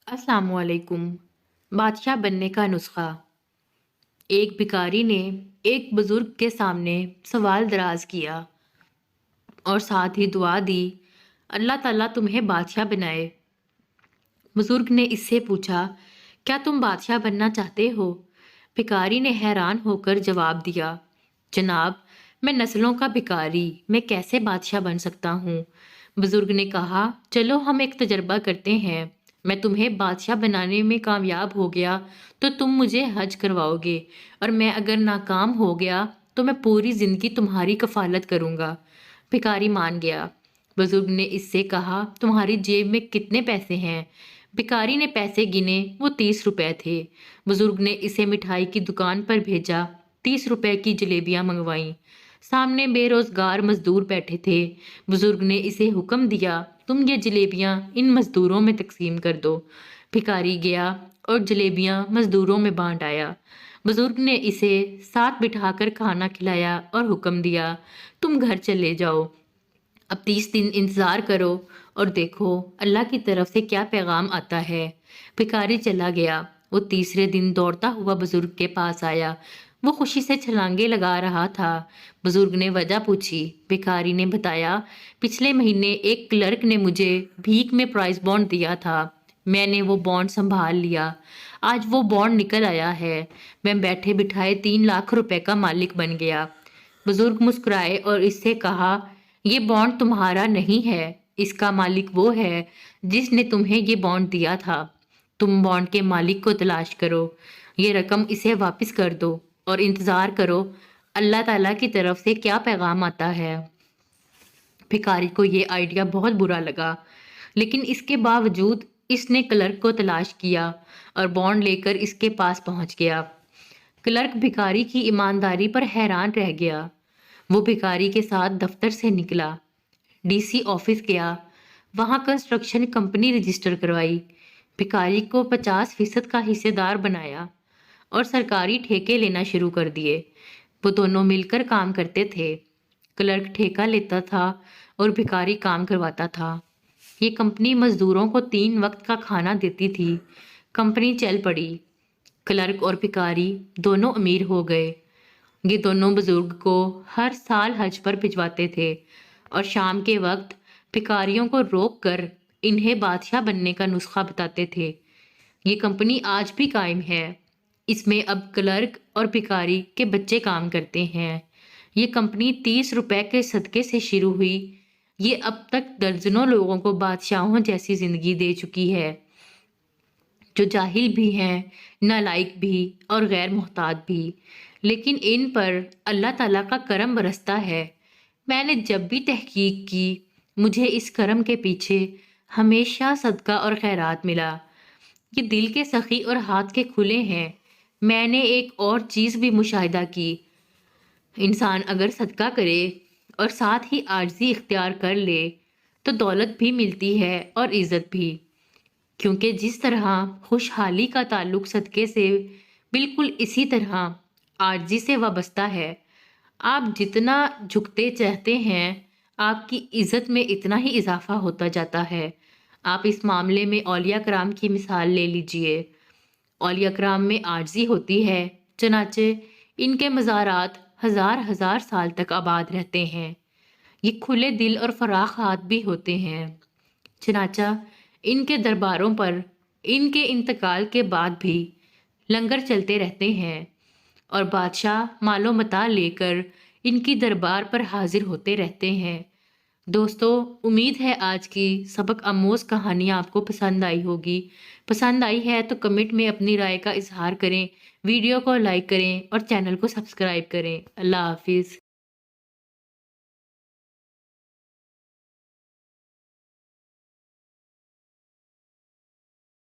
अस्सलाम वालेकुम। बादशाह बनने का नुस्खा। एक भिखारी ने एक बुजुर्ग के सामने सवाल दराज किया और साथ ही दुआ दी, अल्लाह ताला तुम्हें बादशाह बनाए। बुजुर्ग ने इससे पूछा, क्या तुम बादशाह बनना चाहते हो? भिखारी ने हैरान होकर जवाब दिया, जनाब, मैं नस्लों का भिखारी, मैं कैसे बादशाह बन सकता हूँ? बुजुर्ग ने कहा, चलो हम एक तजर्बा करते हैं। मैं तुम्हें बादशाह बनाने में कामयाब हो गया तो तुम मुझे हज करवाओगे, और मैं अगर नाकाम हो गया तो मैं पूरी जिंदगी तुम्हारी कफालत करूंगा। भिखारी मान गया। बुजुर्ग ने इससे कहा, तुम्हारी जेब में कितने पैसे हैं? भिखारी ने पैसे गिने, वो 30 रुपए थे। बुजुर्ग ने इसे मिठाई की दुकान पर भेजा। 30 रुपए की जलेबियां मंगवाईं। सामने बेरोजगार मजदूर बैठे थे। बुजुर्ग ने इसे हुक्म दिया, तुम ये जलेबियां इन मजदूरों में तकसीम कर दो। भिखारी गया और जलेबियां मजदूरों में बांट आया। बुजुर्ग ने इसे साथ बिठाकर खाना खिलाया और हुक्म दिया, तुम घर चले जाओ, अब 30 दिन इंतजार करो और देखो अल्लाह की तरफ से क्या पैगाम आता है। भिखारी चला गया। वो तीसरे दिन दौड़ता हुआ बुजुर्ग के पास आया। वो खुशी से छलांगे लगा रहा था। बुजुर्ग ने वजह पूछी। भिखारी ने बताया, पिछले महीने एक क्लर्क ने मुझे भीख में प्राइस बॉन्ड दिया था। मैंने वो बॉन्ड संभाल लिया। आज वो बॉन्ड निकल आया है। मैं बैठे बिठाए 3 लाख रुपए का मालिक बन गया। बुजुर्ग मुस्कुराए और इससे कहा, ये बॉन्ड तुम्हारा नहीं है, इसका मालिक वो है जिसने तुम्हें ये बॉन्ड दिया था। तुम बॉन्ड के मालिक को तलाश करो, ये रकम इसे वापस कर दो और इंतजार करो अल्लाह ताला की तरफ से क्या पैगाम आता है। भिखारी को ये आइडिया बहुत बुरा लगा, लेकिन इसके बावजूद इसने क्लर्क को तलाश किया और बॉन्ड लेकर इसके पास पहुंच गया। क्लर्क भिखारी की ईमानदारी पर हैरान रह गया। वो भिखारी के साथ दफ्तर से निकला, डीसी ऑफिस गया, वहां कंस्ट्रक्शन कंपनी रजिस्टर करवाई, भिखारी को 50% का हिस्सेदार बनाया और सरकारी ठेके लेना शुरू कर दिए। वो दोनों मिलकर काम करते थे। क्लर्क ठेका लेता था और भिखारी काम करवाता था। ये कंपनी मजदूरों को 3 वक्त का खाना देती थी। कंपनी चल पड़ी। क्लर्क और भिखारी दोनों अमीर हो गए। ये दोनों बुजुर्ग को हर साल हज पर भिजवाते थे और शाम के वक्त भिखारियों को रोक कर इन्हें बादशाह बनने का नुस्खा बताते थे। ये कंपनी आज भी कायम है। इसमें अब क्लर्क और भिखारी के बच्चे काम करते हैं। ये कंपनी 30 रुपए के सदके से शुरू हुई। ये अब तक दर्जनों लोगों को बादशाहों जैसी जिंदगी दे चुकी है, जो जाहिल भी हैं, नालायक भी और गैर मोहताज भी, लेकिन इन पर अल्लाह ताला का करम बरसता है। मैंने जब भी तहकीक की, मुझे इस करम के पीछे हमेशा सदका और खैरात मिला। ये दिल के सखी और हाथ के खुले हैं। मैंने एक और चीज़ भी मुशाहिदा की, इंसान अगर सदका करे और साथ ही आजिज़ी इख्तियार कर ले तो दौलत भी मिलती है और इज़्ज़त भी, क्योंकि जिस तरह खुशहाली का ताल्लुक सदके से, बिल्कुल इसी तरह आजिज़ी से वाबस्ता है। आप जितना झुकते चाहते हैं, आपकी इज़्ज़त में इतना ही इजाफा होता जाता है। आप इस मामले में औलिया कराम की मिसाल ले लीजिए। औलिया कराम में आजिज़ी होती है, चनाचे इनके मज़ारात हजार हजार साल तक आबाद रहते हैं। ये खुले दिल और फराख हाथ भी होते हैं। चनाचा इनके दरबारों पर इनके इंतकाल के बाद भी लंगर चलते रहते हैं और बादशाह मालो मता लेकर इनकी दरबार पर हाजिर होते रहते हैं। दोस्तों, उम्मीद है आज की सबक आमोज कहानियाँ आपको पसंद आई होगी। पसंद आई है तो कमेंट में अपनी राय का इजहार करें, वीडियो को लाइक करें और चैनल को सब्सक्राइब करें। अल्लाह हाफिज़।